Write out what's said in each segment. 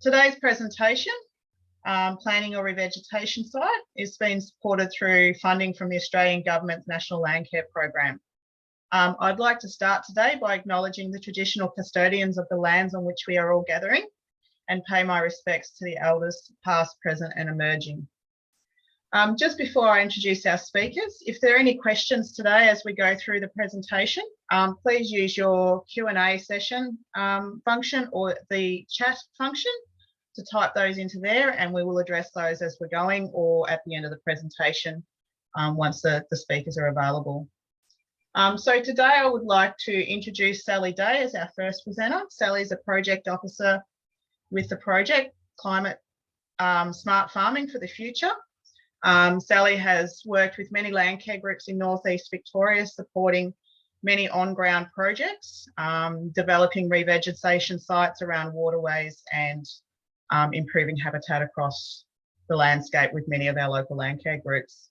Today's presentation, Planning a Revegetation Site, is being supported through funding from the Australian Government's National Landcare Program. I'd like to start today by acknowledging the traditional custodians of the lands on which we are all gathering and pay my respects to the elders past, present and emerging. Just before I introduce our speakers, if there are any questions today as we go through the presentation, please use your Q&A session function or the chat function to type those into there, and we will address those as we're going or at the end of the presentation once the speakers are available. So today I would like to introduce Sally Day as our first presenter. Sally is a project officer with the project Climate Smart Farming for the Future. Sally has worked with many landcare groups in northeast Victoria, supporting many on-ground projects, developing revegetation sites around waterways and improving habitat across the landscape with many of our local landcare groups.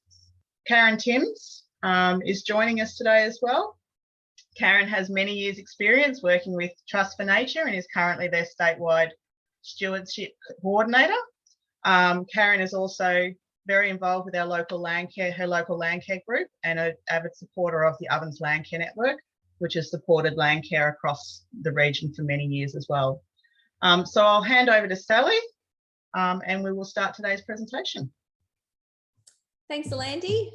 Karen Tymms is joining us today as well. Karen has many years' experience working with Trust for Nature and is currently their statewide stewardship coordinator. Karen is also very involved with our local landcare, her local landcare group, and an avid supporter of the Ovens Landcare Network, which has supported landcare across the region for many years as well. So I'll hand over to Sally and we will start today's presentation. Thanks, Alandi.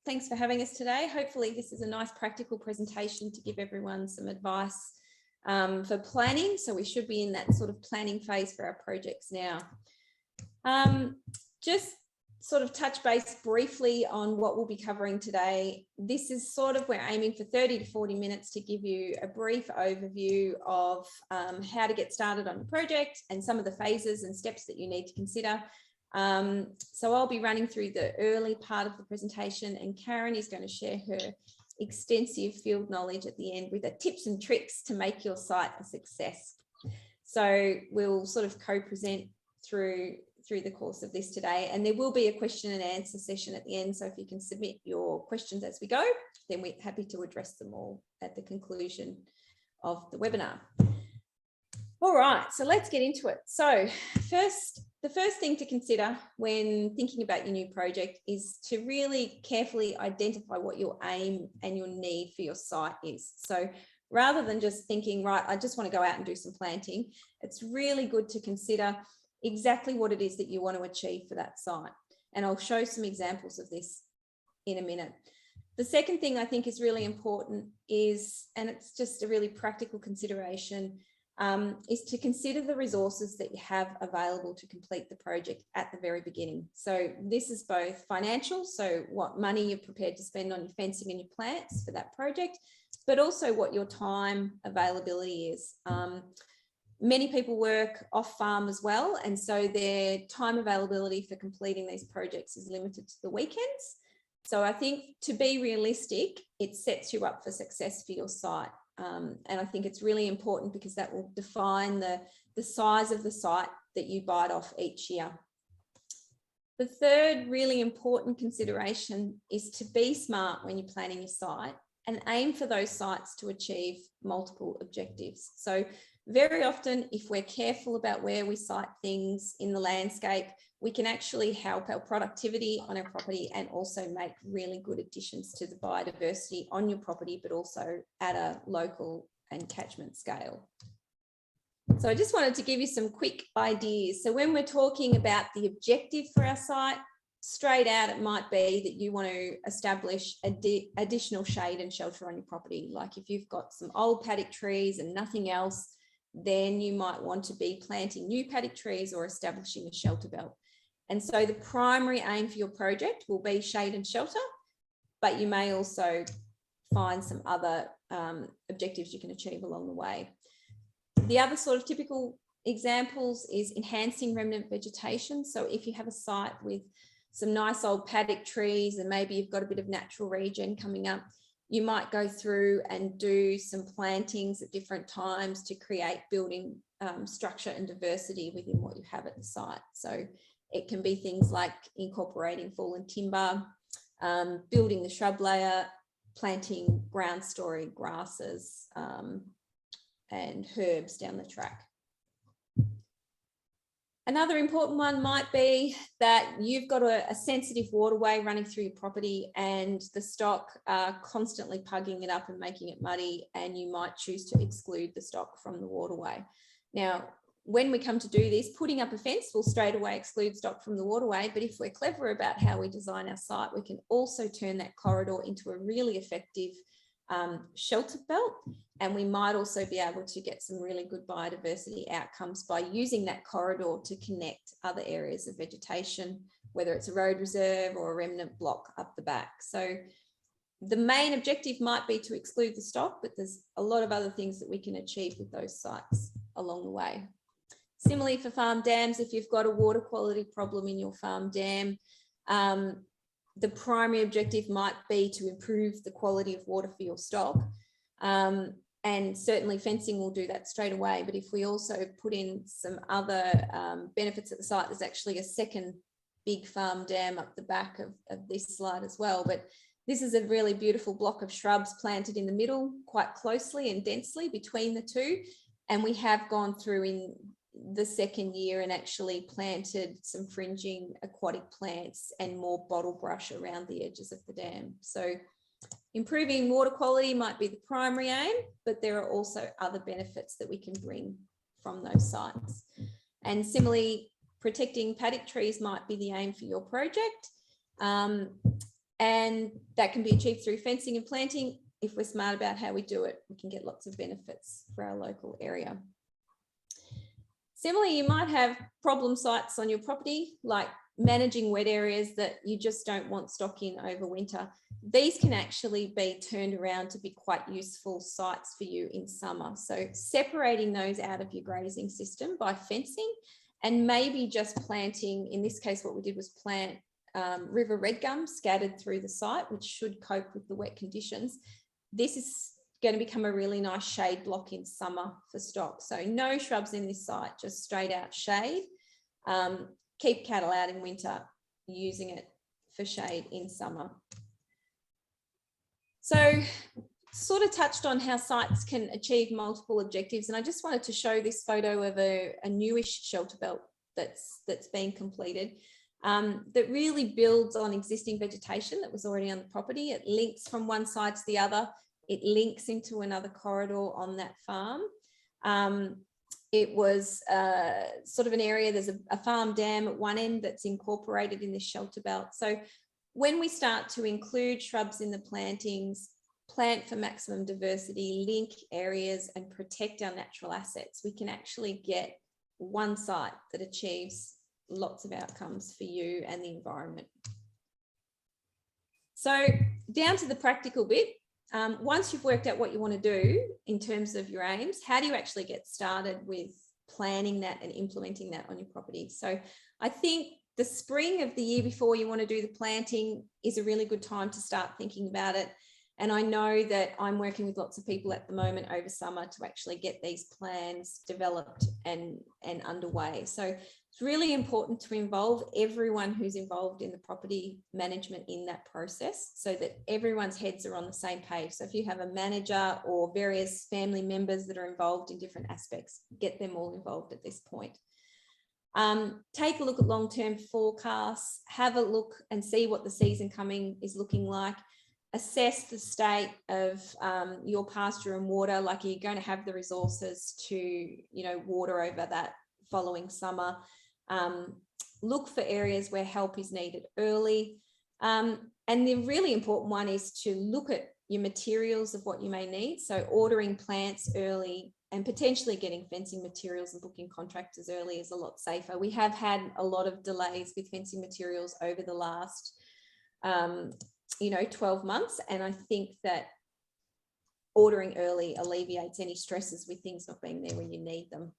Thanks for having us today. Hopefully this is a nice practical presentation to give everyone some advice for planning. So we should be in that sort of planning phase for our projects now. Just sort of touch base briefly on what we'll be covering today. This is sort of, we're aiming for 30 to 40 minutes to give you a brief overview of how to get started on the project and some of the phases and steps that you need to consider. So I'll be running through the early part of the presentation, and Karen is going to share her extensive field knowledge at the end with the tips and tricks to make your site a success. So we'll sort of co-present through the course of this today, and there will be a question and answer session at the end, so if you can submit your questions as we go, then we're happy to address them all at the conclusion of the webinar. All right, so let's get into it. So the first thing to consider when thinking about your new project is to really carefully identify what your aim and your need for your site is. So rather than just thinking, right, I just want to go out and do some planting, it's really good to consider exactly what it is that you want to achieve for that site. And I'll show some examples of this in a minute. The second thing I think is really important is, and it's just a really practical consideration, is to consider the resources that you have available to complete the project at the very beginning. So this is both financial, so what money you're prepared to spend on your fencing and your plants for that project, but also what your time availability is. Many people work off farm as well, and so their time availability for completing these projects is limited to the weekends. So I think to be realistic, it sets you up for success for your site. And I think it's really important because that will define the size of the site that you bite off each year. The third really important consideration is to be smart when you're planning your site and aim for those sites to achieve multiple objectives. So very often, if we're careful about where we site things in the landscape, we can actually help our productivity on our property and also make really good additions to the biodiversity on your property, but also at a local and catchment scale. So I just wanted to give you some quick ideas. So when we're talking about the objective for our site, straight out, it might be that you want to establish additional shade and shelter on your property. Like if you've got some old paddock trees and nothing else, then you might want to be planting new paddock trees or establishing a shelter belt. And so the primary aim for your project will be shade and shelter, but you may also find some other objectives you can achieve along the way. The other sort of typical examples is enhancing remnant vegetation. So if you have a site with some nice old paddock trees and maybe you've got a bit of natural regen coming up, you might go through and do some plantings at different times to create building structure and diversity within what you have at the site. So it can be things like incorporating fallen timber, building the shrub layer, planting ground story grasses and herbs down the track. Another important one might be that you've got a sensitive waterway running through your property and the stock are constantly pugging it up and making it muddy, and you might choose to exclude the stock from the waterway. Now, when we come to do this, putting up a fence will straight away exclude stock from the waterway, but if we're clever about how we design our site, we can also turn that corridor into a really effective shelter belt, and we might also be able to get some really good biodiversity outcomes by using that corridor to connect other areas of vegetation, whether it's a road reserve or a remnant block up the back. So the main objective might be to exclude the stock, but there's a lot of other things that we can achieve with those sites along the way. Similarly for farm dams, if you've got a water quality problem in your farm dam, the primary objective might be to improve the quality of water for your stock. And certainly fencing will do that straight away. But if we also put in some other benefits at the site, there's actually a second big farm dam up the back of this slide as well. But this is a really beautiful block of shrubs planted in the middle, quite closely and densely between the two. And we have gone through in the second year and actually planted some fringing aquatic plants and more bottle brush around the edges of the dam. So improving water quality might be the primary aim, but there are also other benefits that we can bring from those sites. And similarly, protecting paddock trees might be the aim for your project. And that can be achieved through fencing and planting. If we're smart about how we do it, we can get lots of benefits for our local area. Similarly, you might have problem sites on your property, like managing wet areas that you just don't want stock in over winter. These can actually be turned around to be quite useful sites for you in summer. So separating those out of your grazing system by fencing, and maybe just planting, in this case, what we did was plant river red gum scattered through the site, which should cope with the wet conditions. This is going to become a really nice shade block in summer for stock. So no shrubs in this site, just straight out shade. Keep cattle out in winter, using it for shade in summer. So sort of touched on how sites can achieve multiple objectives. And I just wanted to show this photo of a newish shelter belt that's been completed. That really builds on existing vegetation that was already on the property. It links from one side to the other. It links into another corridor on that farm. It was sort of an area, there's a farm dam at one end that's incorporated in this shelter belt. So when we start to include shrubs in the plantings, plant for maximum diversity, link areas and protect our natural assets, we can actually get one site that achieves lots of outcomes for you and the environment. So down to the practical bit. Once you've worked out what you want to do in terms of your aims, how do you actually get started with planning that and implementing that on your property? So I think the spring of the year before you want to do the planting is a really good time to start thinking about it. And I know that I'm working with lots of people at the moment over summer to actually get these plans developed and underway. So it's really important to involve everyone who's involved in the property management in that process so that everyone's heads are on the same page. So if you have a manager or various family members that are involved in different aspects, get them all involved at this point. Take a look at long-term forecasts, have a look and see what the season coming is looking like. Assess the state of your pasture and water, like are you going to have the resources to, water over that following summer. Look for areas where help is needed early. And the really important one is to look at your materials of what you may need. So ordering plants early and potentially getting fencing materials and booking contractors early is a lot safer. We have had a lot of delays with fencing materials over the last 12 months. And I think that ordering early alleviates any stresses with things not being there when you need them.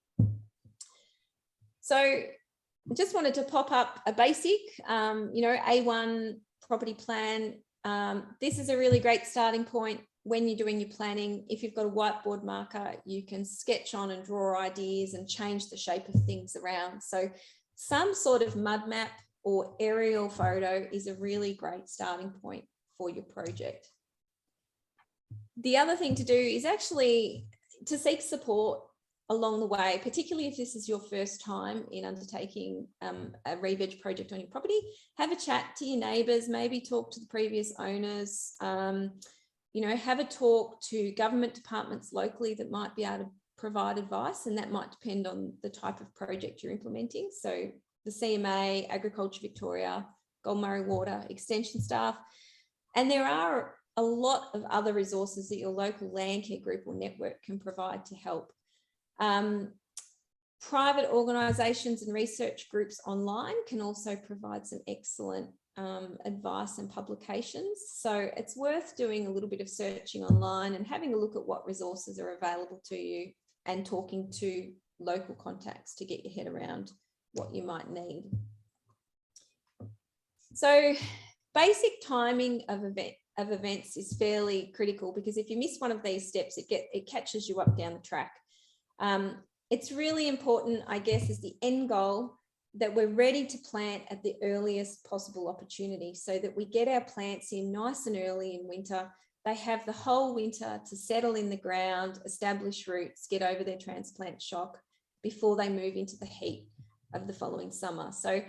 So I just wanted to pop up a basic, A1 property plan. This is a really great starting point when you're doing your planning. If you've got a whiteboard marker, you can sketch on and draw ideas and change the shape of things around. So some sort of mud map or aerial photo is a really great starting point for your project. The other thing to do is actually to seek support along the way, particularly if this is your first time in undertaking a re-veg project on your property. Have a chat to your neighbours, maybe talk to the previous owners, you know, have a talk to government departments locally that might be able to provide advice, and that might depend on the type of project you're implementing. So the CMA, Agriculture Victoria, Goldmurray Water, Extension staff. And there are a lot of other resources that your local landcare group or network can provide to help. Private organisations and research groups online can also provide some excellent advice and publications. So it's worth doing a little bit of searching online and having a look at what resources are available to you and talking to local contacts to get your head around what you might need. So basic timing of events is fairly critical, because if you miss one of these steps, it catches you up down the track. It's really important, I guess, is the end goal that we're ready to plant at the earliest possible opportunity, so that we get our plants in nice and early in winter. They have the whole winter to settle in the ground, establish roots, get over their transplant shock before they move into the heat of the following summer. So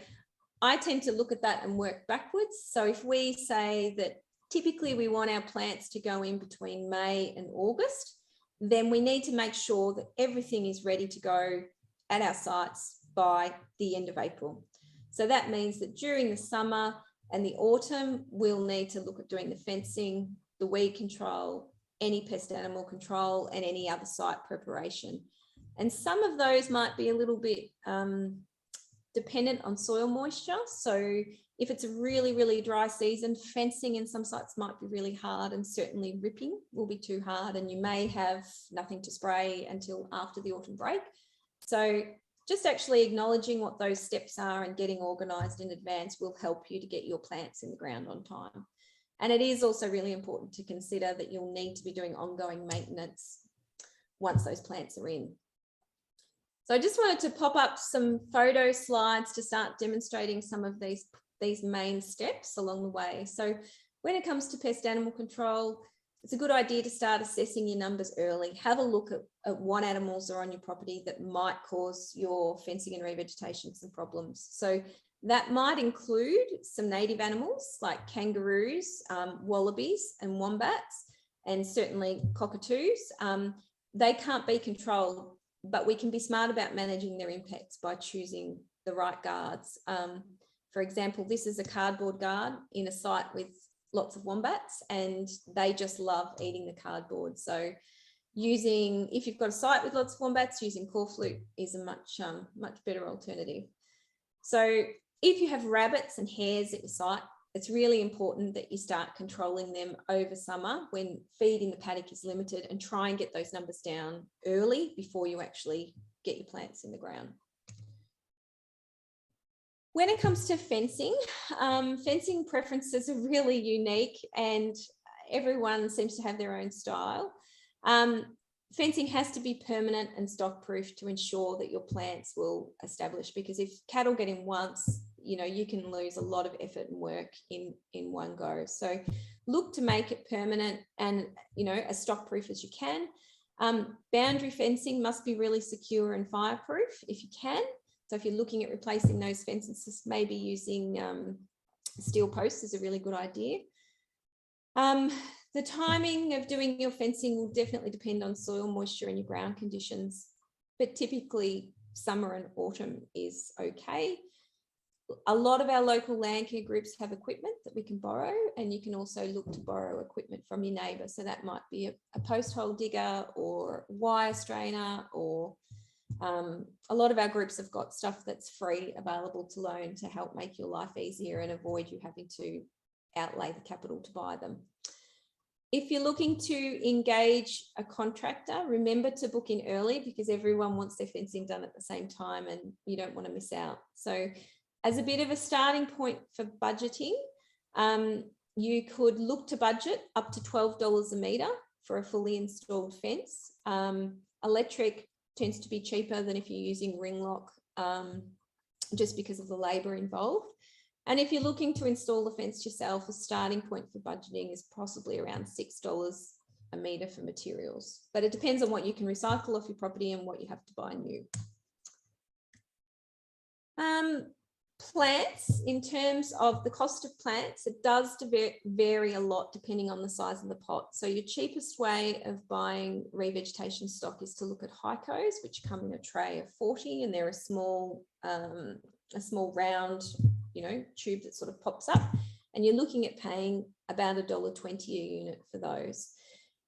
I tend to look at that and work backwards. So if we say that typically we want our plants to go in between May and August, then we need to make sure that everything is ready to go at our sites by the end of April. So that means that during the summer and the autumn, we'll need to look at doing the fencing, the weed control, any pest animal control, and any other site preparation. And some of those might be a little bit dependent on soil moisture. So if it's a really, really dry season, fencing in some sites might be really hard, and certainly ripping will be too hard, and you may have nothing to spray until after the autumn break. So just actually acknowledging what those steps are and getting organised in advance will help you to get your plants in the ground on time. And it is also really important to consider that you'll need to be doing ongoing maintenance once those plants are in. So I just wanted to pop up some photo slides to start demonstrating some of these main steps along the way. So when it comes to pest animal control, it's a good idea to start assessing your numbers early. Have a look at what animals are on your property that might cause your fencing and revegetation some problems. So that might include some native animals like kangaroos, wallabies and wombats, and certainly cockatoos. They can't be controlled, but we can be smart about managing their impacts by choosing the right guards. For example, this is a cardboard guard in a site with lots of wombats, and they just love eating the cardboard. So if you've got a site with lots of wombats, using corflute is a much better alternative. So if you have rabbits and hares at your site, it's really important that you start controlling them over summer when feed in the paddock is limited, and try and get those numbers down early before you actually get your plants in the ground. When it comes to fencing, fencing preferences are really unique, and everyone seems to have their own style. Fencing has to be permanent and stock proof to ensure that your plants will establish, because if cattle get in once, you can lose a lot of effort and work in one go. So look to make it permanent and, as stock proof as you can. Boundary fencing must be really secure and fireproof if you can. So if you're looking at replacing those fences, maybe using steel posts is a really good idea. The timing of doing your fencing will definitely depend on soil moisture and your ground conditions, but typically summer and autumn is okay. A lot of our local landcare groups have equipment that we can borrow, and you can also look to borrow equipment from your neighbour. So that might be a post hole digger or wire strainer, or a lot of our groups have got stuff that's free available to loan to help make your life easier and avoid you having to outlay the capital to buy them. If you're looking to engage a contractor, remember to book in early, because everyone wants their fencing done at the same time and you don't want to miss out. So as a bit of a starting point for budgeting, you could look to budget up to $12 a metre for a fully installed fence. Electric tends to be cheaper than if you're using ring lock, just because of the labour involved. And if you're looking to install the fence yourself, a starting point for budgeting is possibly around $6 a metre for materials. But it depends on what you can recycle off your property and what you have to buy new. Plants, in terms of the cost of plants, it does vary a lot depending on the size of the pot. So your cheapest way of buying revegetation stock is to look at hycos, which come in a tray of 40, and they're a small round, tube that sort of pops up, and you're looking at paying about $1.20 a unit for those.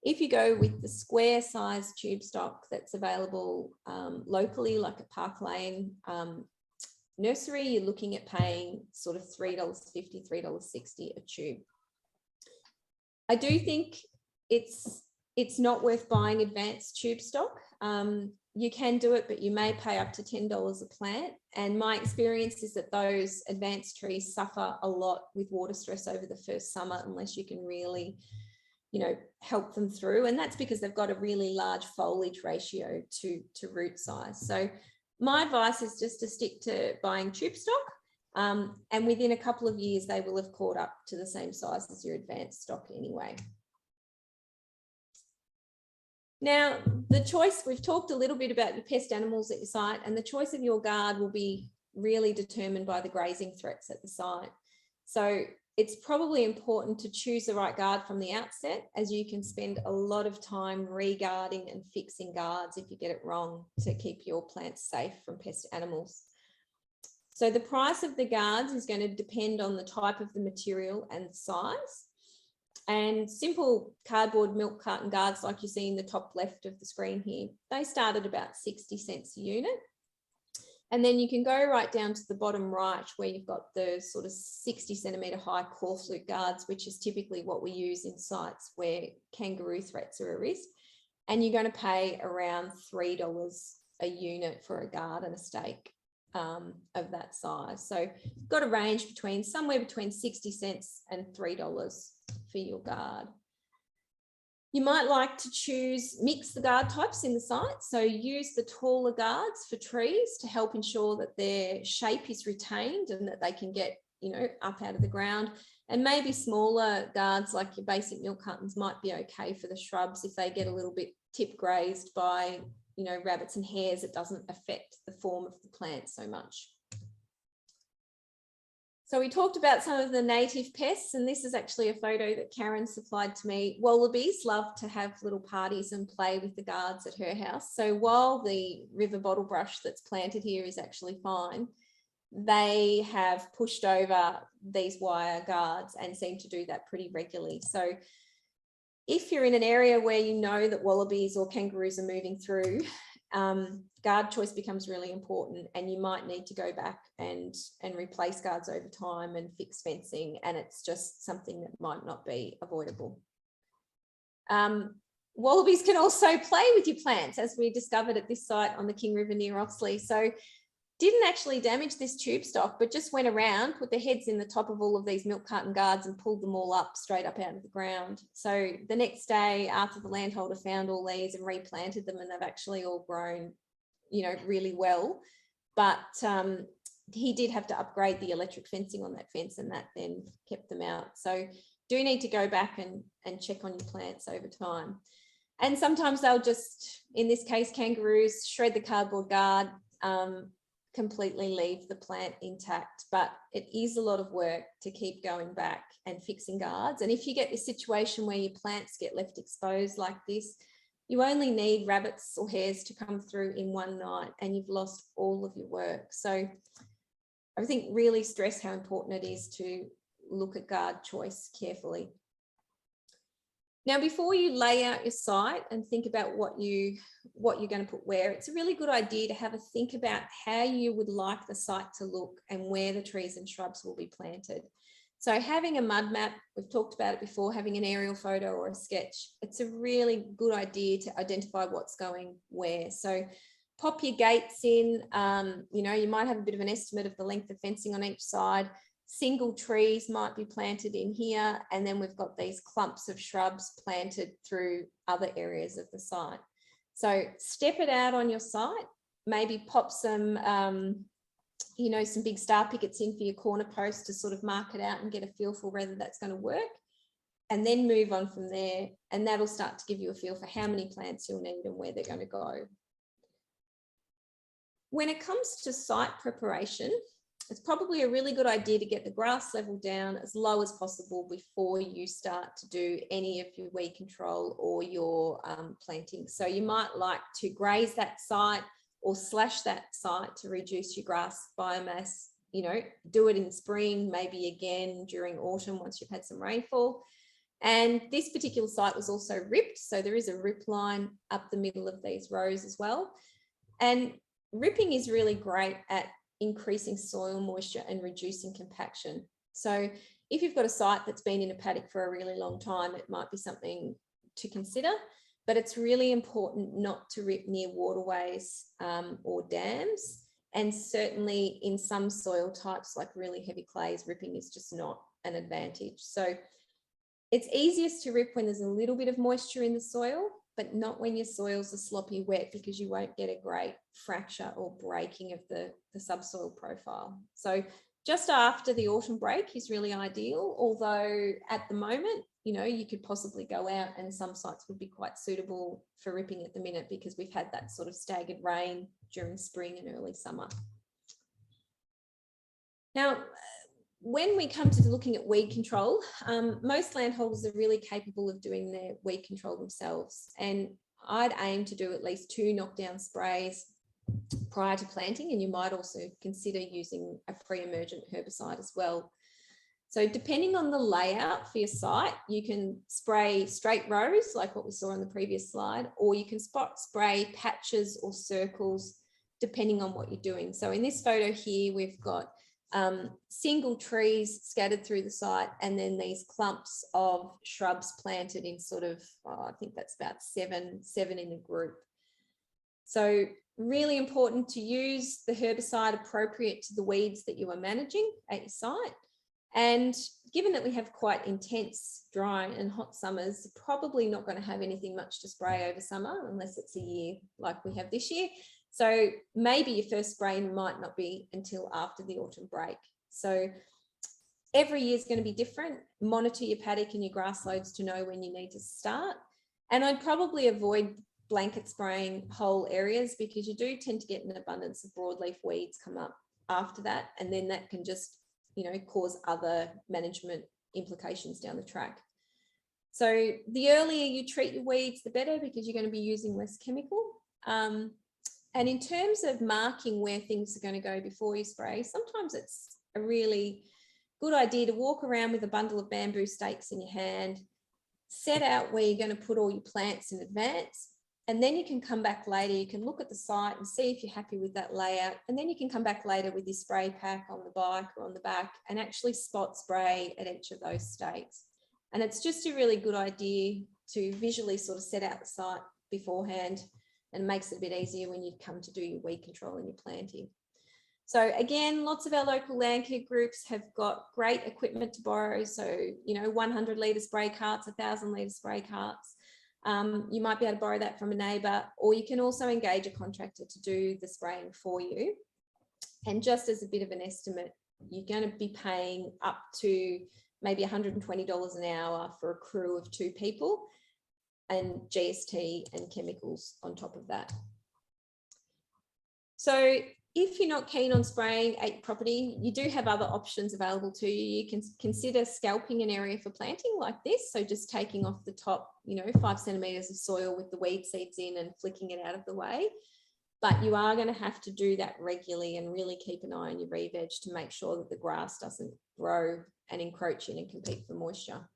If you go with the square size tube stock that's available locally, like at Park Lane nursery, you're looking at paying sort of $3.50, $3.60 a tube. I do think it's not worth buying advanced tube stock. You can do it, but you may pay up to $10 a plant. And my experience is that those advanced trees suffer a lot with water stress over the first summer unless you can really, help them through. And that's because they've got a really large foliage ratio to root size. So my advice is just to stick to buying tube stock, and within a couple of years, they will have caught up to the same size as your advanced stock anyway. Now, the choice, we've talked a little bit about your pest animals at your site, and the choice of your guard will be really determined by the grazing threats at the site. So it's probably important to choose the right guard from the outset, as you can spend a lot of time re-guarding and fixing guards if you get it wrong, to keep your plants safe from pest animals. So the price of the guards is going to depend on the type of the material and size. And simple cardboard milk carton guards, like you see in the top left of the screen here, they start at about 60 cents a unit. And then you can go right down to the bottom right, where you've got the sort of 60 centimetre high core flute guards, which is typically what we use in sites where kangaroo threats are a risk. And you're going to pay around $3 a unit for a guard and a stake of that size. So you've got a range somewhere between 60 cents and $3 for your guard. You might like to mix the guard types in the site. So use the taller guards for trees to help ensure that their shape is retained and that they can get, up out of the ground. And maybe smaller guards like your basic milk cartons might be okay for the shrubs if they get a little bit tip grazed by, rabbits and hares. It doesn't affect the form of the plant so much. So we talked about some of the native pests, and this is actually a photo that Karen supplied to me. Wallabies love to have little parties and play with the guards at her house. So while the river bottlebrush that's planted here is actually fine, they have pushed over these wire guards and seem to do that pretty regularly. So if you're in an area where you know that wallabies or kangaroos are moving through, guard choice becomes really important, and you might need to go back and replace guards over time and fix fencing, and it's just something that might not be avoidable. Wallabies can also play with your plants, as we discovered at this site on the King River near Oxley. So didn't actually damage this tube stock, but just went around, put their heads in the top of all of these milk carton guards and pulled them all up straight up out of the ground. So the next day, after the landholder found all these and replanted them, and they've actually all grown, really well. But he did have to upgrade the electric fencing on that fence, and that then kept them out. So do need to go back and check on your plants over time. And sometimes they'll just, in this case, kangaroos, shred the cardboard guard, completely leave the plant intact, but it is a lot of work to keep going back and fixing guards. And if you get this situation where your plants get left exposed like this, you only need rabbits or hares to come through in one night and you've lost all of your work. So I think really stress how important it is to look at guard choice carefully. Now, before you lay out your site and think about what you're going to put where, it's a really good idea to have a think about how you would like the site to look and where the trees and shrubs will be planted. So having a mud map, we've talked about it before, having an aerial photo or a sketch, it's a really good idea to identify what's going where. So pop your gates in, you might have a bit of an estimate of the length of fencing on each side. Single trees might be planted in here, and then we've got these clumps of shrubs planted through other areas of the site. So step it out on your site, maybe pop some, some big star pickets in for your corner post to sort of mark it out and get a feel for whether that's going to work. and then move on from there. And that'll start to give you a feel for how many plants you'll need and where they're going to go. When it comes to site preparation, it's probably a really good idea to get the grass level down as low as possible before you start to do any of your weed control or your planting. So you might like to graze that site or slash that site to reduce your grass biomass. You know, do it in spring, maybe again during autumn once you've had some rainfall. And this particular site was also ripped, so there is a rip line up the middle of these rows as well. And ripping is really great at increasing soil moisture and reducing compaction. So if you've got a site that's been in a paddock for a really long time, it might be something to consider, but it's really important not to rip near waterways or dams. And certainly in some soil types, like really heavy clays, ripping is just not an advantage. So it's easiest to rip when there's a little bit of moisture in the soil, but not when your soils are sloppy wet, because you won't get a great fracture or breaking of the subsoil profile. So just after the autumn break is really ideal, although at the moment, you know, you could possibly go out and some sites would be quite suitable for ripping at the minute because we've had that sort of staggered rain during spring and early summer. Now, when we come to looking at weed control, most landholders are really capable of doing their weed control themselves. And I'd aim to do at least 2 knockdown sprays prior to planting, and you might also consider using a pre-emergent herbicide as well. So depending on the layout for your site, you can spray straight rows like what we saw on the previous slide, or you can spray patches or circles depending on what you're doing. So in this photo here, we've got single trees scattered through the site, and then these clumps of shrubs planted in sort of, I think that's about seven in a group. So really important to use the herbicide appropriate to the weeds that you are managing at your site. And given that we have quite intense dry and hot summers, probably not going to have anything much to spray over summer unless it's a year like we have this year. So maybe your first spray might not be until after the autumn break. So every year is going to be different. Monitor your paddock and your grass loads to know when you need to start. And I'd probably avoid blanket spraying whole areas because you do tend to get an abundance of broadleaf weeds come up after that. And then that can just, you know, cause other management implications down the track. So the earlier you treat your weeds, the better, because you're going to be using less chemical. And in terms of marking where things are going to go before you spray, sometimes it's a really good idea to walk around with a bundle of bamboo stakes in your hand, set out where you're going to put all your plants in advance, and then you can come back later. You can look at the site and see if you're happy with that layout, and then you can come back later with your spray pack on the bike or on the back and actually spot spray at each of those stakes. And it's just a really good idea to visually sort of set out the site beforehand, and makes it a bit easier when you come to do your weed control and your planting. So again, lots of our local landcare groups have got great equipment to borrow. So, you know, 100 litre spray carts, 1,000 litre spray carts. You might be able to borrow that from a neighbour, or you can also engage a contractor to do the spraying for you. And just as a bit of an estimate, you're going to be paying up to maybe $120 an hour for a crew of 2 people, and GST and chemicals on top of that. So if you're not keen on spraying at your property, you do have other options available to you. You can consider scalping an area for planting like this. So just taking off the top, you know, 5 centimetres of soil with the weed seeds in and flicking it out of the way. But you are going to have to do that regularly and really keep an eye on your re-veg to make sure that the grass doesn't grow and encroach in and compete for moisture.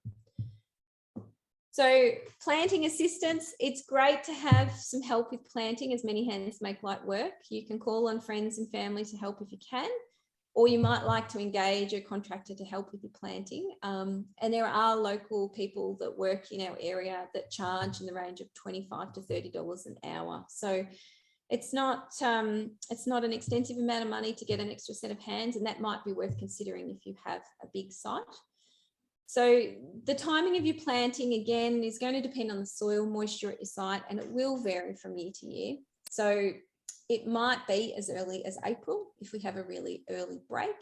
So planting assistance, it's great to have some help with planting, as many hands make light work. You can call on friends and family to help if you can, or you might like to engage a contractor to help with your planting. And there are local people that work in our area that charge in the range of $25 to $30 an hour. So it's not an extensive amount of money to get an extra set of hands, and that might be worth considering if you have a big site. So the timing of your planting, again, is going to depend on the soil moisture at your site, and it will vary from year to year. So it might be as early as April if we have a really early break.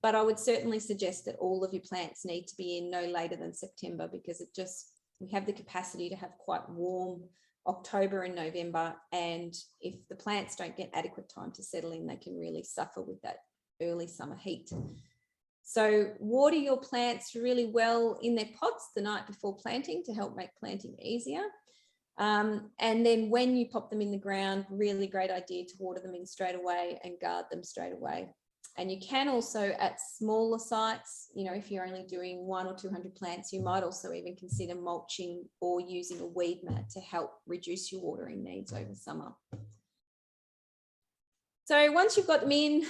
But I would certainly suggest that all of your plants need to be in no later than September, because we have the capacity to have quite warm October and November. And if the plants don't get adequate time to settle in, they can really suffer with that early summer heat. So water your plants really well in their pots the night before planting to help make planting easier. And then when you pop them in the ground, really great idea to water them in straight away and guard them straight away. And you can also, at smaller sites, you know, if you're only doing 100 or 200 plants, you might also even consider mulching or using a weed mat to help reduce your watering needs over summer. So once you've got them in,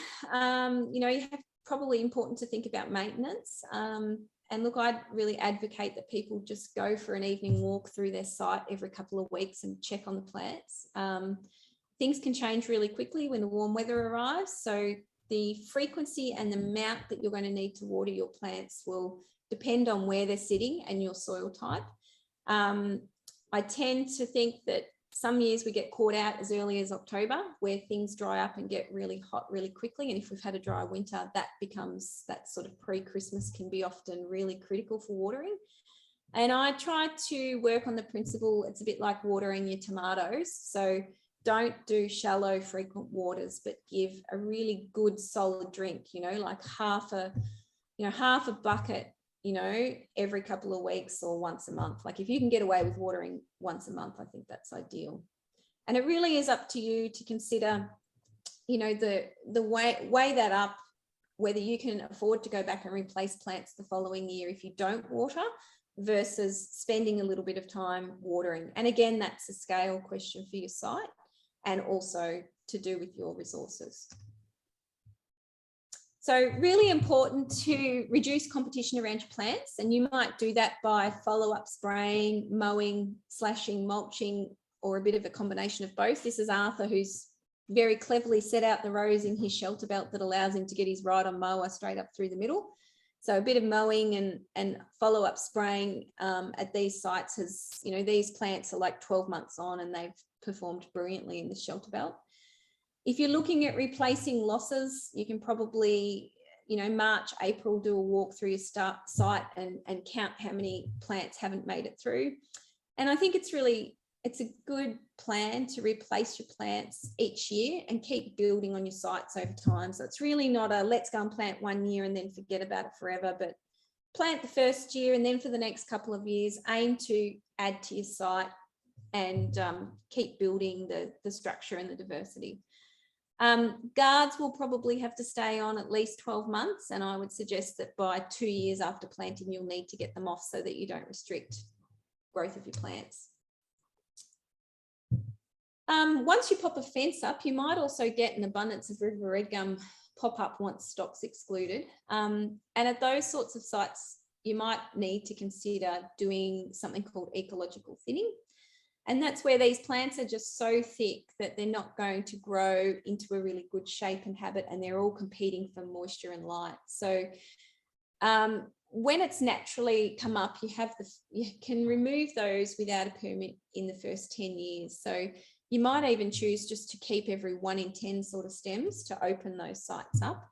you know, you have probably important to think about maintenance. And look, I'd really advocate that people just go for an evening walk through their site every couple of weeks and check on the plants. Things can change really quickly when the warm weather arrives. So the frequency and the amount that you're going to need to water your plants will depend on where they're sitting and your soil type. I tend to think that some years we get caught out as early as October, where things dry up and get really hot really quickly. And if we've had a dry winter, that sort of pre-Christmas can be often really critical for watering. And I try to work on the principle, it's a bit like watering your tomatoes. So don't do shallow frequent waters, but give a really good solid drink, you know, like half a bucket, you know, every couple of weeks or once a month. Like if you can get away with watering once a month, I think that's ideal. And it really is up to you to consider, you know, the weigh that up, whether you can afford to go back and replace plants the following year if you don't water, versus spending a little bit of time watering. And again, that's a scale question for your site, and also to do with your resources. So really important to reduce competition around your plants, and you might do that by follow-up spraying, mowing, slashing, mulching, or a bit of a combination of both. This is Arthur, who's very cleverly set out the rows in his shelter belt that allows him to get his ride-on mower straight up through the middle. So a bit of mowing and follow-up spraying at these sites has, you know, these plants are like 12 months on and they've performed brilliantly in the shelter belt. If you're looking at replacing losses, you can probably, you know, March, April, do a walk through your site and count how many plants haven't made it through. And I think it's a good plan to replace your plants each year and keep building on your sites over time. So it's really not a let's go and plant one year and then forget about it forever, but plant the first year and then for the next couple of years, aim to add to your site and keep building the structure and the diversity. Guards will probably have to stay on at least 12 months. And I would suggest that by 2 years after planting, you'll need to get them off so that you don't restrict growth of your plants. Once you pop a fence up, you might also get an abundance of river red gum pop up once stock's excluded. And at those sorts of sites, you might need to consider doing something called ecological thinning. And that's where these plants are just so thick that they're not going to grow into a really good shape and habit, and they're all competing for moisture and light. So when it's naturally come up, you can remove those without a permit in the first 10 years. So you might even choose just to keep every 1 in 10 sort of stems to open those sites up.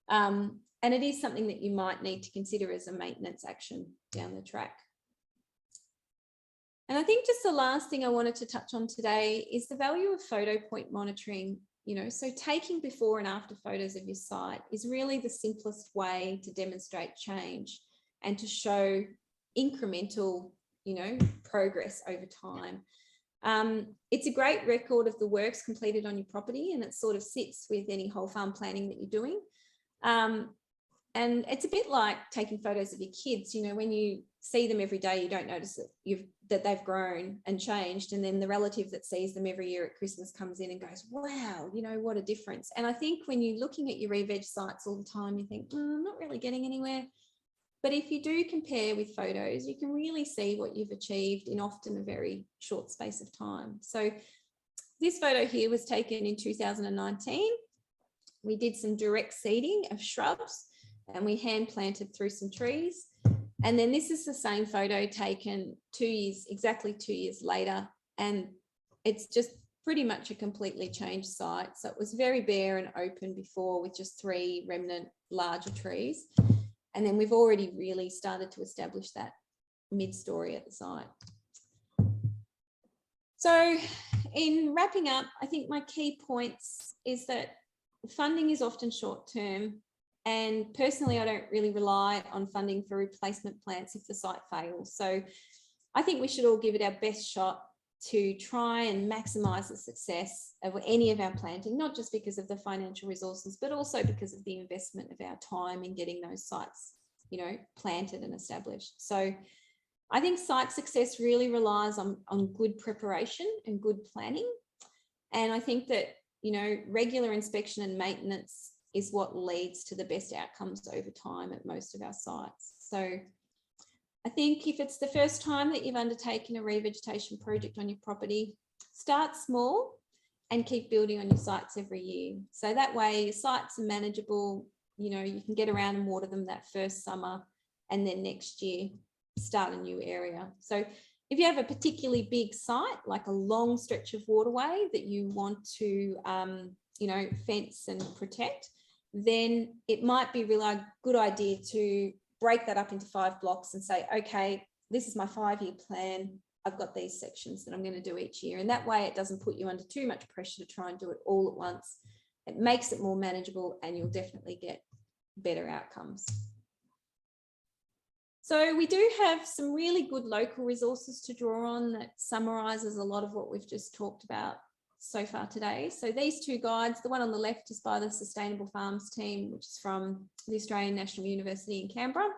And it is something that you might need to consider as a maintenance action down the track. And I think just the last thing I wanted to touch on today is the value of photo point monitoring. You know, so taking before and after photos of your site is really the simplest way to demonstrate change and to show incremental, you know, progress over time. It's a great record of the works completed on your property, and it sort of sits with any whole farm planning that you're doing. And it's a bit like taking photos of your kids. You know, when you see them every day, you don't notice that they've grown and changed. And then the relative that sees them every year at Christmas comes in and goes, wow, you know, what a difference. And I think when you're looking at your re-veg sites all the time, you think, I'm not really getting anywhere. But if you do compare with photos, you can really see what you've achieved in often a very short space of time. So this photo here was taken in 2019. We did some direct seeding of shrubs and we hand planted through some trees. And then this is the same photo taken exactly two years later. And it's just pretty much a completely changed site. So it was very bare and open before with just 3 remnant larger trees. And then we've already really started to establish that mid-story at the site. So in wrapping up, I think my key points is that funding is often short-term, and personally, I don't really rely on funding for replacement plants if the site fails. So I think we should all give it our best shot to try and maximise the success of any of our planting, not just because of the financial resources, but also because of the investment of our time in getting those sites, you know, planted and established. So I think site success really relies on good preparation and good planning. And I think that, you know, regular inspection and maintenance is what leads to the best outcomes over time at most of our sites. So I think if it's the first time that you've undertaken a revegetation project on your property, start small and keep building on your sites every year. So that way your sites are manageable, you know, you can get around and water them that first summer, and then next year start a new area. So if you have a particularly big site, like a long stretch of waterway that you want to, you know, fence and protect, then it might be a really good idea to break that up into 5 blocks and say, okay, this is my 5-year plan. I've got these sections that I'm going to do each year. And that way it doesn't put you under too much pressure to try and do it all at once. It makes it more manageable, and you'll definitely get better outcomes. So we do have some really good local resources to draw on that summarises a lot of what we've just talked about so far today. So these 2 guides, the one on the left is by the Sustainable Farms team, which is from the Australian National University in Canberra.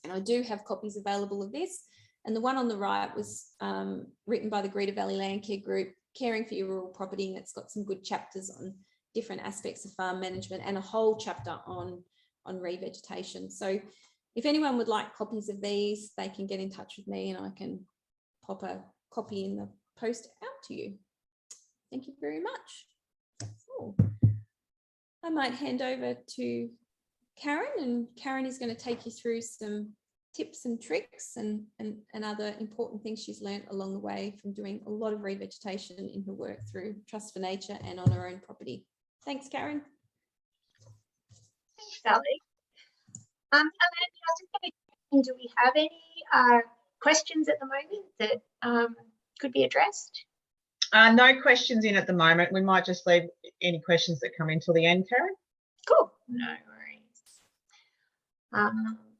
And I do have copies available of this. And the one on the right was written by the Greta Valley Landcare Group, Caring for Your Rural Property, and it's got some good chapters on different aspects of farm management and a whole chapter on revegetation. So if anyone would like copies of these, they can get in touch with me and I can pop a copy in the post out to you. Thank you very much. That's all. I might hand over to Karen, and Karen is going to take you through some tips and tricks and other important things she's learned along the way from doing a lot of revegetation in her work through Trust for Nature and on her own property. Thanks, Karen. Thanks, Sally. And do we have any questions at the moment that could be addressed? No questions in at the moment. We might just leave any questions that come in till the end, Karen. Cool. No worries.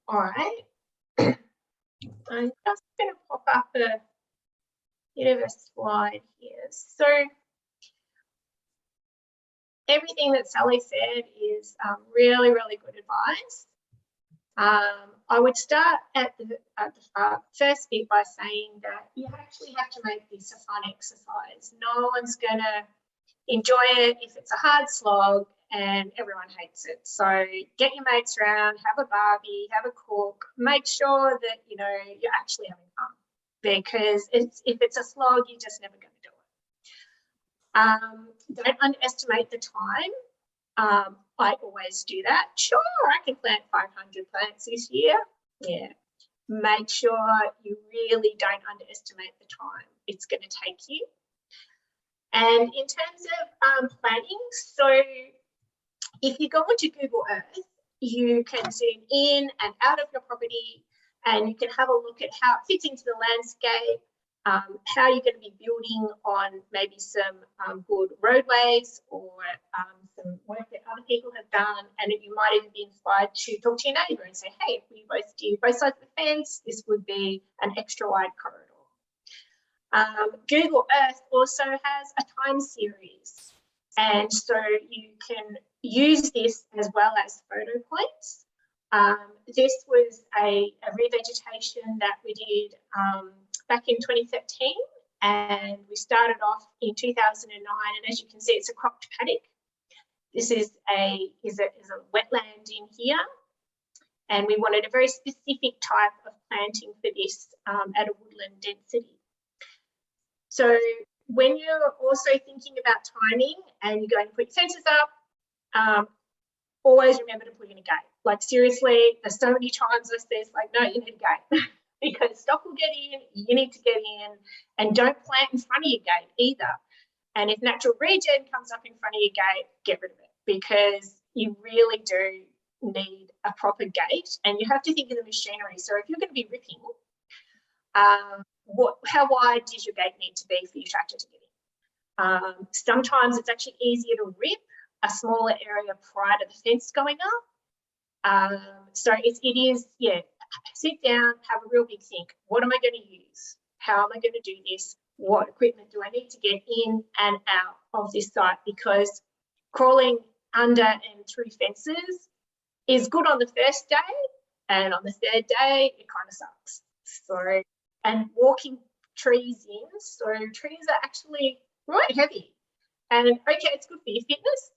All right. I'm just going to pop up a bit of a slide here. So everything that Sally said is really, really good advice. I would start at the first bit by saying that you actually have to make this a fun exercise. No one's going to enjoy it if it's a hard slog and everyone hates it. So get your mates around, have a barbie, have a cook, make sure that, you know, you're actually having fun, because if it's a slog, you're just never going to do it. Don't underestimate the time. I always do that. Sure, I can plant 500 plants this year. Yeah. Make sure you really don't underestimate the time it's going to take you. And in terms of planning, so if you go onto Google Earth, you can zoom in and out of your property, and you can have a look at how it fits into the landscape, how you're going to be building on maybe some good roadways or some work that other people have done, and you might even be inspired to talk to your neighbour and say, hey, if we both do both sides of the fence, this would be an extra wide corridor. Google Earth also has a time series, and so you can use this as well as photo points. This was a revegetation that we did back in 2013, and we started off in 2009, and as you can see, it's a cropped paddock. This is a wetland in here, and we wanted a very specific type of planting for this at a woodland density. So when you're also thinking about timing and you're going to put your fences up, always remember to put in a gate. Like seriously, there's so many times I say, like, no, you need a gate because stock will get in, you need to get in, and don't plant in front of your gate either. And if natural regen comes up in front of your gate, get rid of it, because you really do need a proper gate, and you have to think of the machinery. So if you're going to be ripping, how wide does your gate need to be for your tractor to get in? Sometimes it's actually easier to rip a smaller area prior to the fence going up. So it is, yeah, sit down, have a real big think. What am I going to use? How am I going to do this? What equipment do I need to get in and out of this site? Because crawling under and through fences is good on the first day, and on the third day, it kind of sucks. So, and walking trees in, so trees are actually right heavy. And okay, it's good for your fitness,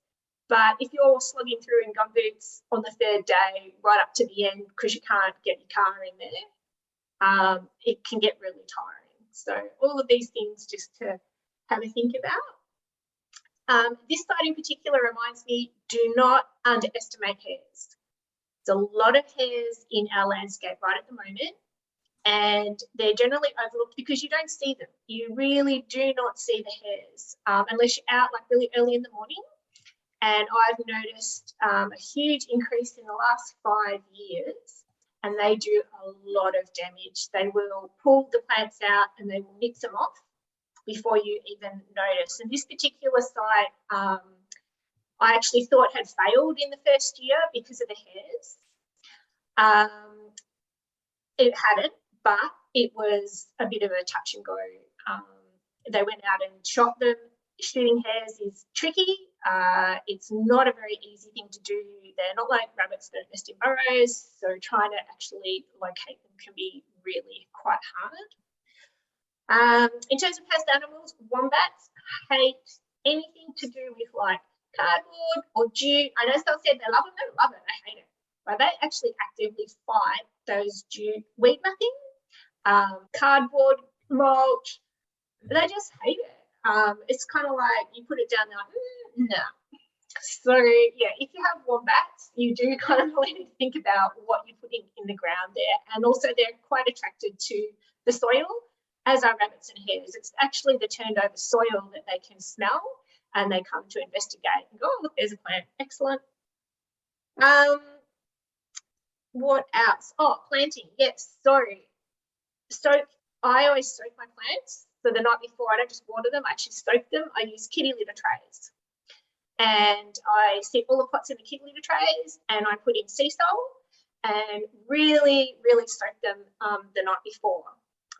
but if you're slogging through in gumboots on the third day, right up to the end, because you can't get your car in there, it can get really tiring. So all of these things just to have a think about. This site in particular reminds me, do not underestimate hares. There's a lot of hares in our landscape right at the moment, and they're generally overlooked because you don't see them. You really do not see the hares unless you're out like really early in the morning. And I've noticed a huge increase in the last 5 years, and they do a lot of damage. They will pull the plants out and they will nip them off before you even notice. And this particular site, I actually thought had failed in the first year because of the hares. It hadn't, but it was a bit of a touch and go. They went out and shot them. Shooting hares is tricky. It's not a very easy thing to do. They're not like rabbits that nest in burrows, so trying to actually locate them can be really quite hard. In terms of pest animals, wombats hate anything to do with like cardboard or jute. I know some said they love them, they love it, they hate it. But they actually actively fight those jute weed nothing, cardboard, mulch. They just hate it. It's kind of like you put it down, they're like, no. So yeah, if you have wombats, you do kind of need to think about what you're putting in the ground there. And also they're quite attracted to the soil, as are rabbits and hares. It's actually the turned over soil that they can smell, and they come to investigate and go, oh, look, there's a plant. Excellent. What else? Oh, planting. Yes. So I always soak my plants. So the night before, I don't just water them, I actually soak them. I use kitty litter trays. And I set all the pots in the kitty litter trays, and I put in sea salt and really, really soak them the night before.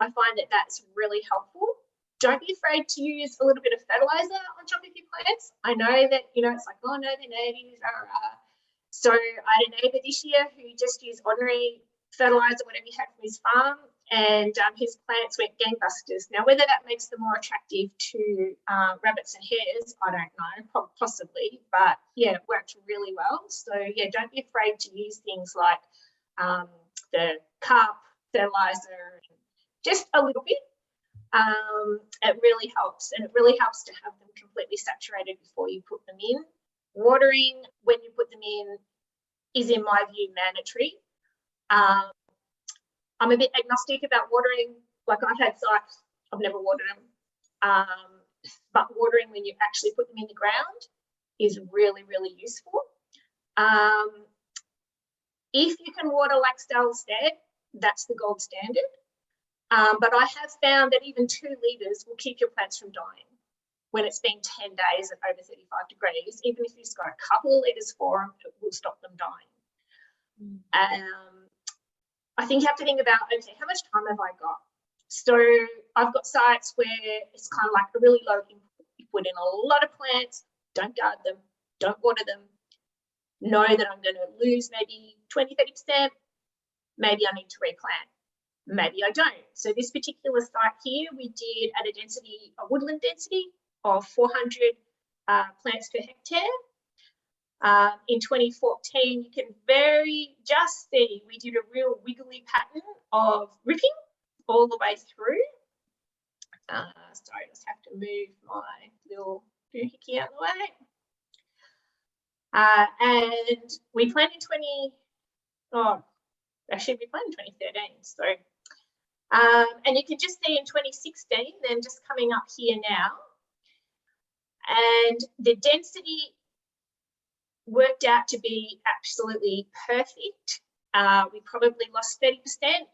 I find that that's really helpful. Don't be afraid to use a little bit of fertilizer on top of your plants. I know that, you know, it's like, oh no, they're natives. So I had a neighbour this year who just used ordinary fertilizer, whatever he had from his farm, and his plants went gangbusters. Now, whether that makes them more attractive to rabbits and hares, I don't know, possibly, but yeah, it worked really well. So yeah, don't be afraid to use things like the carp fertilizer, just a little bit. It really helps, and it really helps to have them completely saturated before you put them in. Watering when you put them in is, in my view, mandatory. I'm a bit agnostic about watering. Like, I've had sites, I've never watered them. But watering when you actually put them in the ground is really, really useful. If you can water like Stella said, that's the gold standard. But I have found that even 2 litres will keep your plants from dying when it's been 10 days at over 35 degrees. Even if you just got a couple of litres for them, it will stop them dying. I think you have to think about, okay, how much time have I got? So I've got sites where it's kind of like a really low input. You put in a lot of plants, don't guard them, don't water them, know that I'm going to lose maybe 20, 30%. Maybe I need to replant. Maybe I don't. So this particular site here, we did at a woodland density of 400 plants per hectare. In 2014, you can just see we did a real wiggly pattern of ripping all the way through. Sorry, I just have to move my little doohickey out of the way. And we planted in 2013. So, and you can just see in 2016, then just coming up here now, And the density worked out to be absolutely perfect. We probably lost 30%.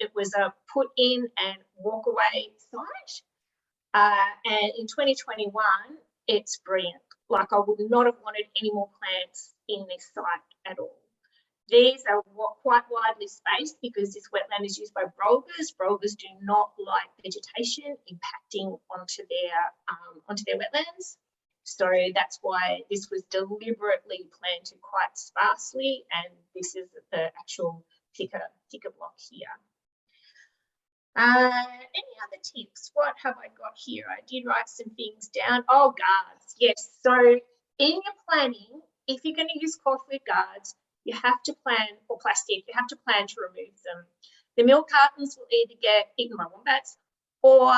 It was a put in and walk away site. And in 2021, it's brilliant. Like, I would not have wanted any more plants in this site at all. These are quite widely spaced because this wetland is used by brolgers. Brolgers do not like vegetation impacting onto their wetlands. So that's why this was deliberately planted quite sparsely, and this is the actual thicker block here. Any other tips? What have I got here? I did write some things down. Oh, guards, yes. So in your planning, if you're going to use cordwood guards, you have to plan, or plastic, you have to plan to remove them. The milk cartons will either get eaten by wombats or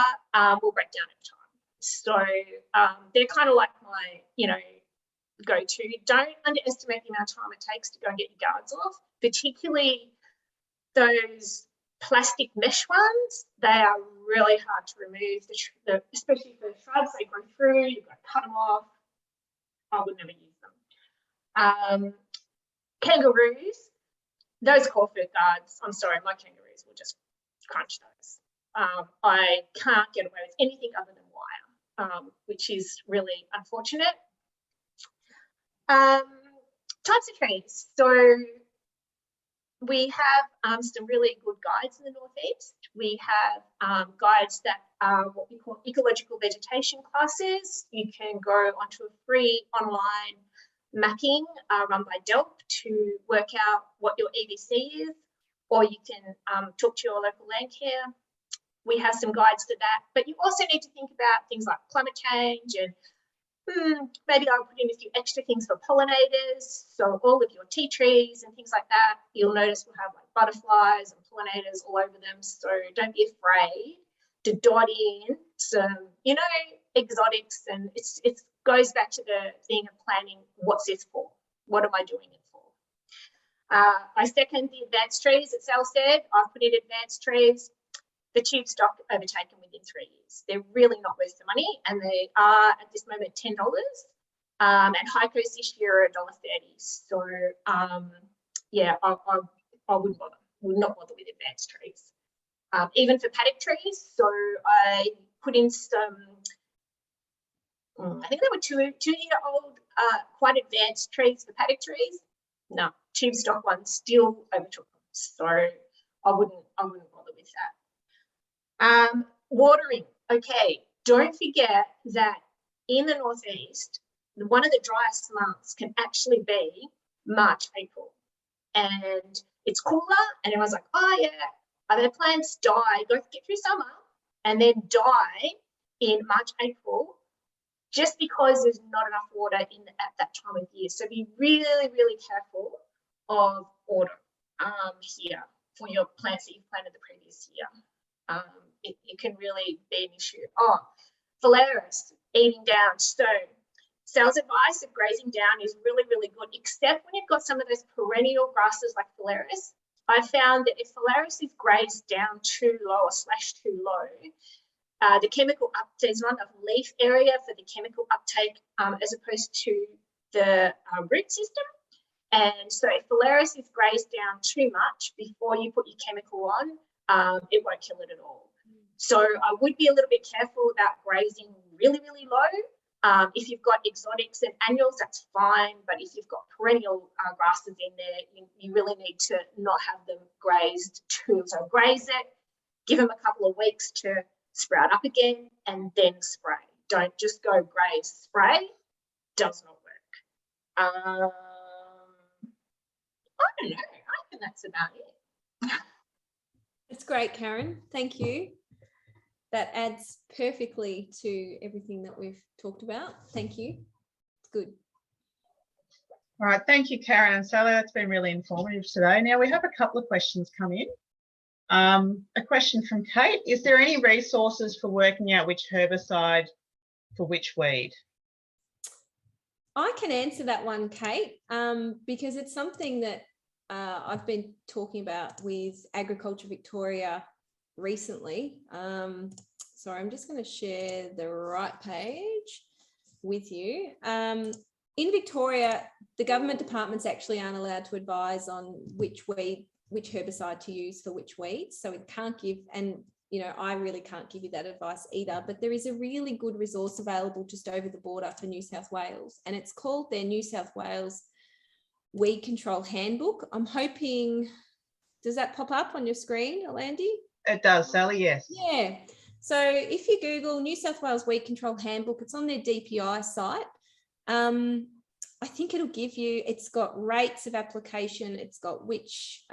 will break down over time. So they're kind of like my, go-to. Don't underestimate the amount of time it takes to go and get your guards off, particularly those plastic mesh ones. They are really hard to remove, especially for the shrubs. They grow through, you've got to cut them off. I would never use them. Kangaroos, those cordwood guards, I'm sorry, my kangaroos will just crunch those. I can't get away with anything other than wire, which is really unfortunate. Types of trees. So we have some really good guides in the Northeast. We have guides that are what we call ecological vegetation classes. You can go onto a free online mapping run by DELP to work out what your EVC is, or you can talk to your local land care. We have some guides to that, but you also need to think about things like climate change, and maybe I'll put in a few extra things for pollinators. So all of your tea trees and things like that, you'll notice will have like butterflies and pollinators all over them. So don't be afraid to dot in some, exotics, and it goes back to the thing of planning. What's this for? What am I doing it for? I second the advanced trees that Sal said. I've put in advanced trees. The tube stock overtaken within 3 years. They're really not worth the money, and they are at this moment $10. And Heikos this year are $1.30. So yeah, I wouldn't bother. Would not bother with advanced trees. Even for paddock trees. So I put in some. I think they were two-year-old, quite advanced trees for paddock trees. No, tube stock ones still overtook them. So I wouldn't bother with that. Watering. Okay, don't forget that in the Northeast, one of the driest months can actually be March, April. And it's cooler, and everyone's like, oh yeah, other plants die, go get through summer, and then die in March, April, just because there's not enough water at that time of year. So be really, really careful of water here for your plants that you've planted the previous year. It can really be an issue. Oh, Phalaris, eating down. So Sal's advice of grazing down is really, really good, except when you've got some of those perennial grasses like Phalaris. I found that if Phalaris is grazed down too low or / too low, the chemical there's not enough leaf area for the chemical uptake as opposed to the root system. And so if Phalaris is grazed down too much before you put your chemical on, it won't kill it at all. So I would be a little bit careful about grazing really, really low. If you've got exotics and annuals, that's fine. But if you've got perennial grasses in there, you really need to not have them grazed too. So graze it, give them a couple of weeks to sprout up again, and then spray. Don't just go graze, spray. Does not work. I don't know. I think that's about it. It's great, Karen. Thank you. That adds perfectly to everything that we've talked about. Thank you. Good. All right. Thank you, Karen and Sally. That's been really informative today. Now we have a couple of questions come in. A question from Kate. Is there any resources for working out which herbicide for which weed? I can answer that one, Kate, because it's something that I've been talking about with Agriculture Victoria recently. Sorry, I'm just going to share the right page. with you. In Victoria, the government departments actually aren't allowed to advise on which herbicide to use for which weeds. So it can't give, and you know, I really can't give you that advice either, but there is a really good resource available just over the border for New South Wales, and it's called their New South Wales Weed Control Handbook. I'm hoping, does that pop up on your screen, Alandi? It does, Sally, yes. Yeah. So if you Google New South Wales Weed Control Handbook, it's on their DPI site. I think it'll give you, it's got rates of application, it's got which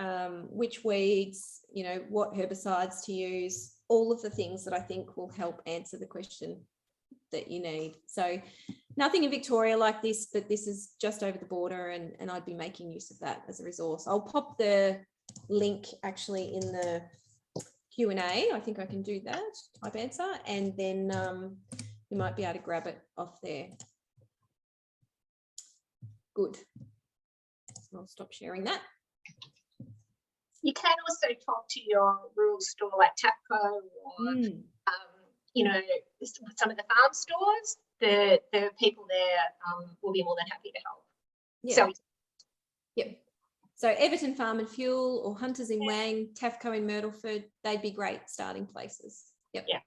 weeds, you know, what herbicides to use, all of the things that I think will help answer the question that you need. So nothing in Victoria like this, but this is just over the border, and I'd be making use of that as a resource. I'll pop the link actually in the Q&A. I think I can do that, type answer, and then you might be able to grab it off there. Good. I'll stop sharing that. You can also talk to your rural store like Tapco or, you know, some of the farm stores. The people there will be more than happy to help. Yeah. So, yep. So Everton Farm and Fuel or Hunters in Wang, Tafco in Myrtleford, they'd be great starting places. Yep. Yeah.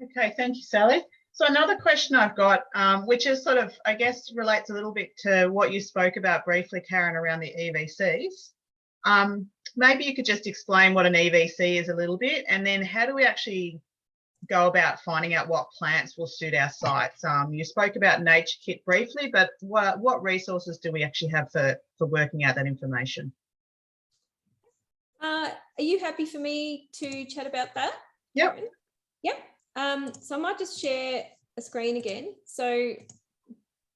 Okay, thank you, Sally. So another question I've got, which is sort of, I guess, relates a little bit to what you spoke about briefly, Karen, around the EVCs. Maybe you could just explain what an EVC is a little bit, and then how do we actually go about finding out what plants will suit our sites? You spoke about Nature Kit briefly, but what resources do we actually have for working out that information? Are you happy for me to chat about that? Yep. Yep. So I might just share a screen again. So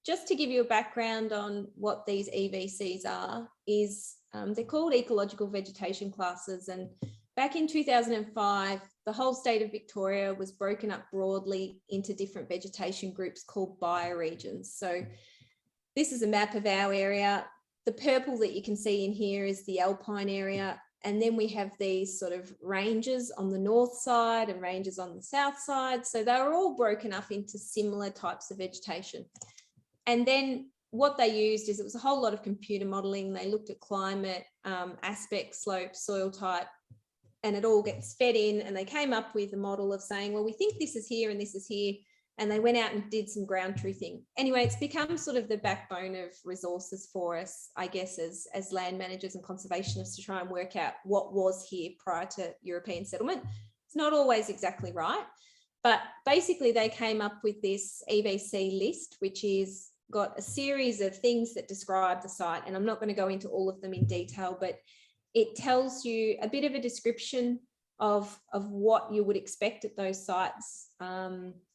just to give you a background on what these EVCs are, is they're called Ecological Vegetation Classes. And back in 2005, the whole state of Victoria was broken up broadly into different vegetation groups called bioregions. So this is a map of our area. The purple that you can see in here is the alpine area. And then we have these sort of ranges on the north side and ranges on the south side. So they were all broken up into similar types of vegetation. And then what they used is, it was a whole lot of computer modeling. They looked at climate, aspect, slope, soil type, and it all gets fed in. And they came up with a model of saying, well, we think this is here and this is here. And they went out and did some ground truthing. Anyway, it's become sort of the backbone of resources for us, I guess, as land managers and conservationists, to try and work out what was here prior to European settlement. It's not always exactly right, but basically they came up with this EVC list, which is got a series of things that describe the site. And I'm not going to go into all of them in detail, but it tells you a bit of a description of what you would expect at those sites.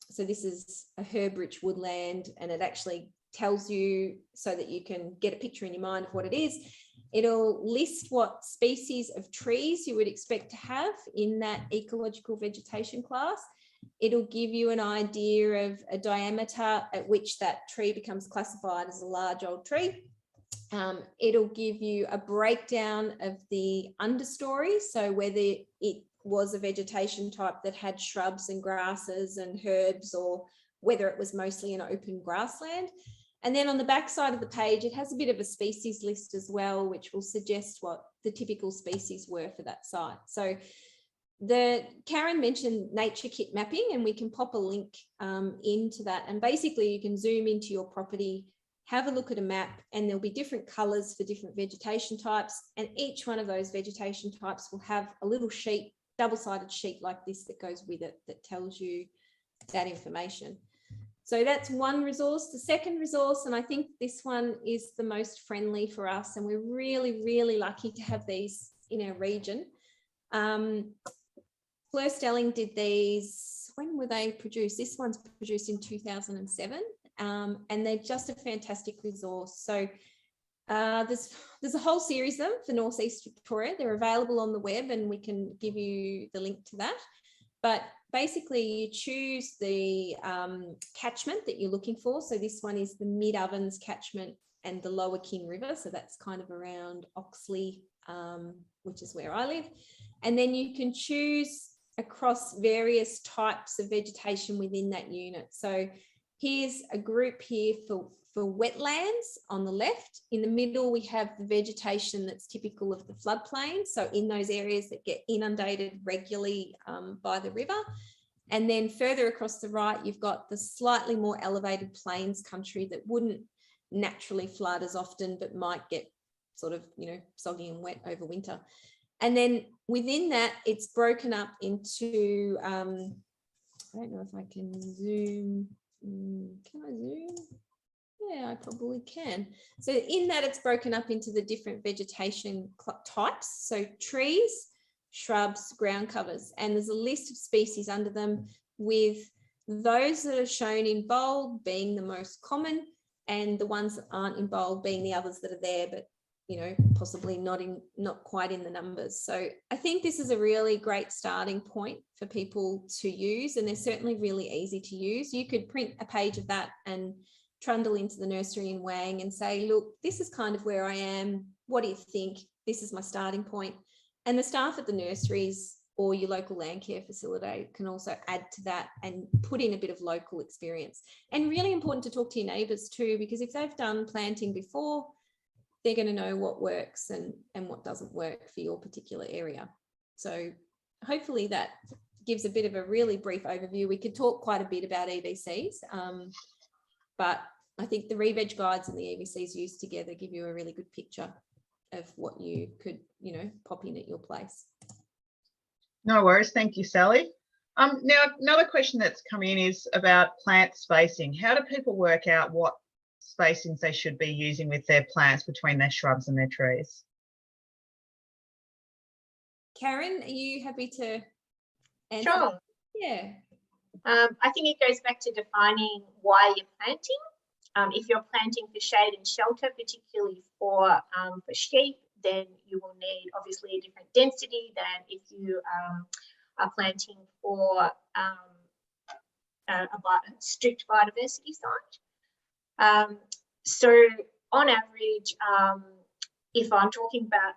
So this is a herb-rich woodland, and it actually tells you so that you can get a picture in your mind of what it is. It'll list what species of trees you would expect to have in that ecological vegetation class. It'll give you an idea of a diameter at which that tree becomes classified as a large old tree. It'll give you a breakdown of the understory, so whether it was a vegetation type that had shrubs and grasses and herbs, or whether it was mostly an open grassland. And then on the back side of the page, it has a bit of a species list as well, which will suggest what the typical species were for that site. So Karen mentioned Nature Kit mapping, and we can pop a link into that. And basically you can zoom into your property, have a look at a map, and there'll be different colors for different vegetation types. And each one of those vegetation types will have a little sheet, double-sided sheet like this that goes with it, that tells you that information. So that's one resource. The second resource, and I think this one is the most friendly for us, and we're really, really lucky to have these in our region. Fleur Stelling did these, when were they produced? This one's produced in 2007, and they're just a fantastic resource. So there's a whole series of them for North East Victoria. They're available on the web, and we can give you the link to that. But basically you choose the catchment that you're looking for. So this one is the Mid-Ovens catchment and the Lower King River. So that's kind of around Oxley, which is where I live. And then you can choose across various types of vegetation within that unit. So here's a group here for wetlands on the left. In the middle, we have the vegetation that's typical of the floodplain. So in those areas that get inundated regularly by the river. And then further across the right, you've got the slightly more elevated plains country that wouldn't naturally flood as often, but might get sort of, you know, soggy and wet over winter. And then within that, it's broken up into, I don't know if I can zoom. Can I zoom? Yeah, I probably can. So in that, it's broken up into the different vegetation types. So trees, shrubs, ground covers, and there's a list of species under them, with those that are shown in bold being the most common and the ones that aren't in bold being the others that are there, but you know, possibly not quite in the numbers. So I think this is a really great starting point for people to use, and they're certainly really easy to use. You could print a page of that and trundle into the nursery in Wang and say, look, this is kind of where I am. What do you think? This is my starting point. And the staff at the nurseries or your local landcare facility can also add to that and put in a bit of local experience. And really important to talk to your neighbours too, because if they've done planting before, they're going to know what works and what doesn't work for your particular area. So hopefully that gives a bit of a really brief overview. We could talk quite a bit about EVCs, but I think the Reveg guides and the EVCs used together give you a really good picture of what you could, you know, pop in at your place. No worries. Thank you, Sally. Now, another question that's come in is about plant spacing. How do people work out what spacings they should be using with their plants between their shrubs and their trees? Karen, are you happy to answer? Sure. Yeah. I think it goes back to defining why you're planting. If you're planting for shade and shelter, particularly for sheep, then you will need obviously a different density than if you are planting for a strict biodiversity site. So on average, if I'm talking about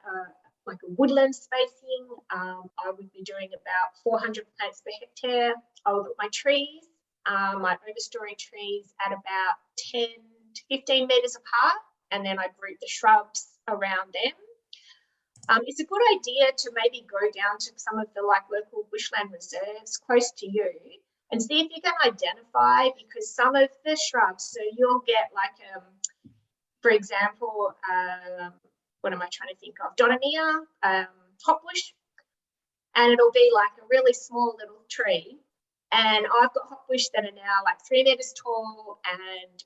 like a woodland spacing, I would be doing about 400 plants per hectare. I would put my trees, my overstory trees at about 10 to 15 metres apart, and then I group the shrubs around them. It's a good idea to maybe go down to some of the like local bushland reserves close to you and see if you can identify, because some of the shrubs, so you'll get like, for example, what am I trying to think of? Dodonia, hotbush, and it'll be like a really small little tree. And I've got hotbush that are now like 3 metres tall and,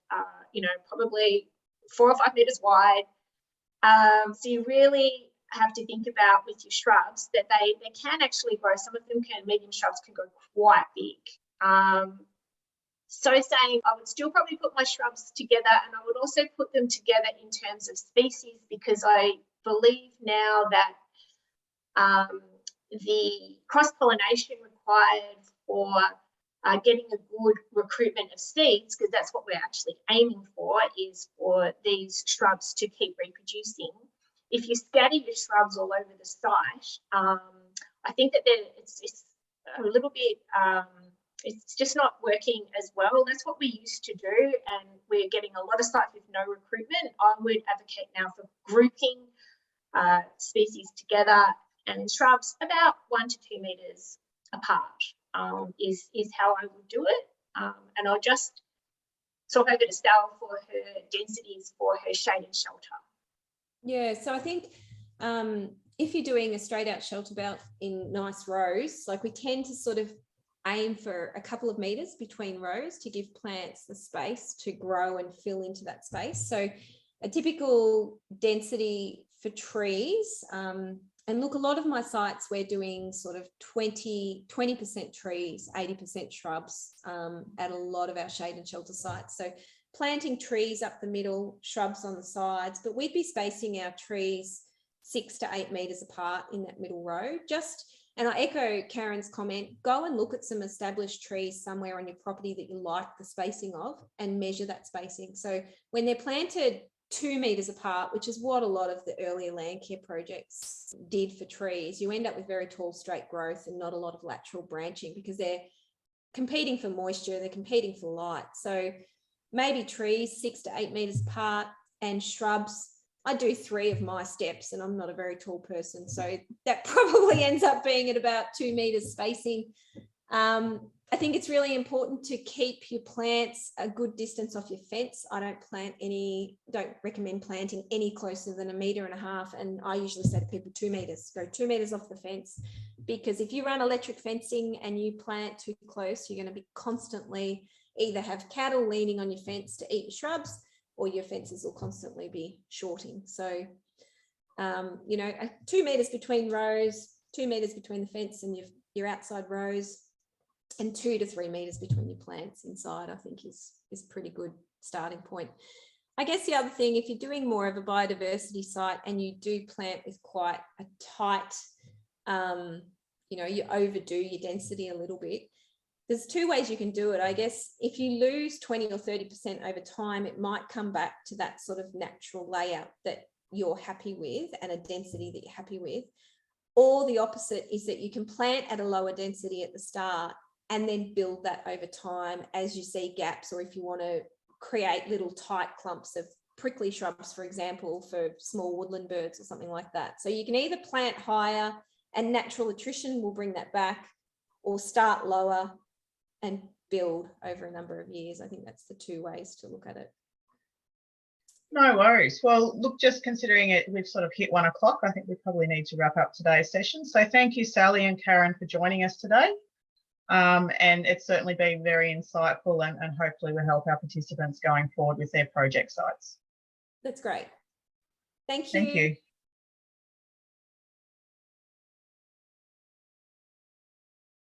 you know, probably 4 or 5 metres wide. So you really have to think about with your shrubs that they can actually grow. Some of them can, medium shrubs can go quite big. So saying I would still probably put my shrubs together, and I would also put them together in terms of species, because I believe now that the cross-pollination required for getting a good recruitment of seeds, because that's what we're actually aiming for, is for these shrubs to keep reproducing. If you scatter your shrubs all over the site, I think that it's a little bit, it's just not working as well. That's what we used to do, and we're getting a lot of sites with no recruitment. I would advocate now for grouping species together, and in shrubs about 1 to 2 metres apart is how I would do it. And I'll just talk over to Sal for her densities for her shade and shelter. Yeah, so I think if you're doing a straight out shelter belt in nice rows, like we tend to sort of aim for a couple of metres between rows to give plants the space to grow and fill into that space. So a typical density for trees, and look, a lot of my sites, we're doing sort of 20% trees, 80% shrubs at a lot of our shade and shelter sites. So planting trees up the middle, shrubs on the sides, but we'd be spacing our trees 6 to 8 metres apart in that middle row. And I echo Karen's comment, go and look at some established trees somewhere on your property that you like the spacing of and measure that spacing. So when they're planted 2 meters apart, which is what a lot of the earlier land care projects did for trees, you end up with very tall straight growth and not a lot of lateral branching because they're competing for moisture, they're competing for light. So maybe trees 6 to 8 meters apart, and shrubs, I do 3 of my steps and I'm not a very tall person, so that probably ends up being at about 2 meters spacing. I think it's really important to keep your plants a good distance off your fence. I don't recommend planting any closer than 1.5 meters, and I usually say to people 2 meters, go 2 meters off the fence, because if you run electric fencing and you plant too close, you're going to be constantly either have cattle leaning on your fence to eat your shrubs, or your fences will constantly be shorting. So, 2 meters between rows, 2 meters between the fence and your outside rows, and 2 to 3 meters between your plants inside, I think is pretty good starting point. I guess the other thing, if you're doing more of a biodiversity site and you do plant with quite a tight, you overdo your density a little bit, there's 2 ways you can do it. I guess if you lose 20 or 30% over time, it might come back to that sort of natural layout that you're happy with and a density that you're happy with. Or the opposite is that you can plant at a lower density at the start and then build that over time as you see gaps, or if you want to create little tight clumps of prickly shrubs, for example, for small woodland birds or something like that. So you can either plant higher and natural attrition will bring that back, or start lower and build over a number of years. I think that's the 2 ways to look at it. No worries. Well, look, just considering it, we've sort of hit 1 o'clock. I think we probably need to wrap up today's session. So thank you, Sally and Karen, for joining us today. And it's certainly been very insightful, and hopefully will help our participants going forward with their project sites. That's great. Thank you. Thank you.